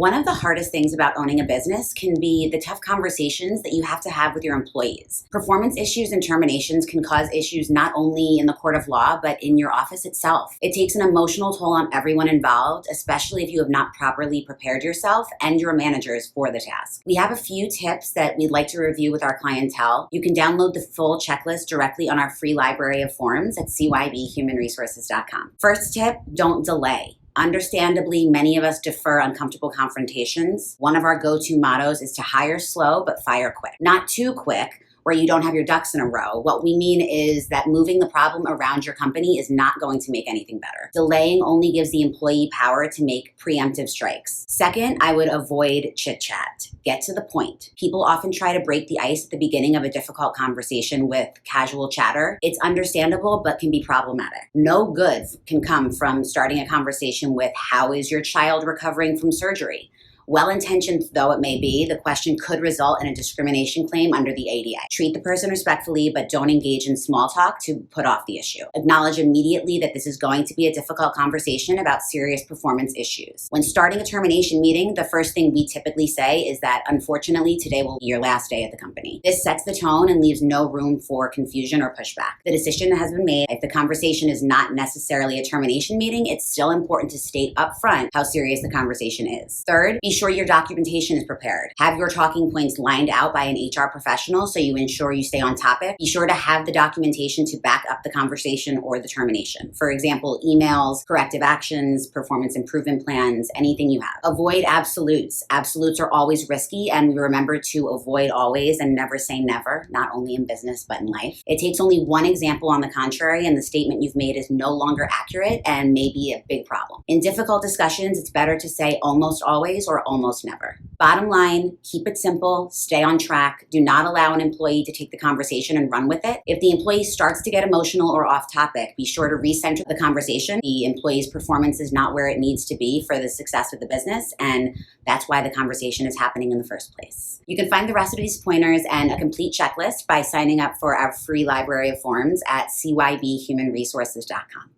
One of the hardest things about owning a business can be the tough conversations that you have to have with your employees. Performance issues and terminations can cause issues not only in the court of law, but in your office itself. It takes an emotional toll on everyone involved, especially if you have not properly prepared yourself and your managers for the task. We have a few tips that we'd like to review with our clientele. You can download the full checklist directly on our free library of forms at cybhumanresources.com. First tip, don't delay. Understandably, many of us defer uncomfortable confrontations. One of our go-to mottos is to hire slow but fire quick. Not too quick, where you don't have your ducks in a row. What we mean is that moving the problem around your company is not going to make anything better. Delaying only gives the employee power to make preemptive strikes. Second, I would avoid chit-chat. Get to the point. People often try to break the ice at the beginning of a difficult conversation with casual chatter. It's understandable, but can be problematic. No good can come from starting a conversation with, "How is your child recovering from surgery?" Well-intentioned though it may be, the question could result in a discrimination claim under the ADA. Treat the person respectfully, but don't engage in small talk to put off the issue. Acknowledge immediately that this is going to be a difficult conversation about serious performance issues. When starting a termination meeting, the first thing we typically say is that, unfortunately, today will be your last day at the company. This sets the tone and leaves no room for confusion or pushback. The decision has been made. If the conversation is not necessarily a termination meeting, it's still important to state upfront how serious the conversation is. Third, be sure your documentation is prepared. Have your talking points lined out by an HR professional so you ensure you stay on topic. Be sure to have the documentation to back up the conversation or the termination. For example, emails, corrective actions, performance improvement plans, anything you have. Avoid absolutes. Absolutes are always risky, and we remember to avoid always and never say never, not only in business but in life. It takes only one example on the contrary, and the statement you've made is no longer accurate and may be a big problem. In difficult discussions, it's better to say almost always or almost never. Bottom line, keep it simple, stay on track. Do not allow an employee to take the conversation and run with it. If the employee starts to get emotional or off topic, be sure to recenter the conversation. The employee's performance is not where it needs to be for the success of the business, and that's why the conversation is happening in the first place. You can find the rest of these pointers and a complete checklist by signing up for our free library of forms at cybhumanresources.com.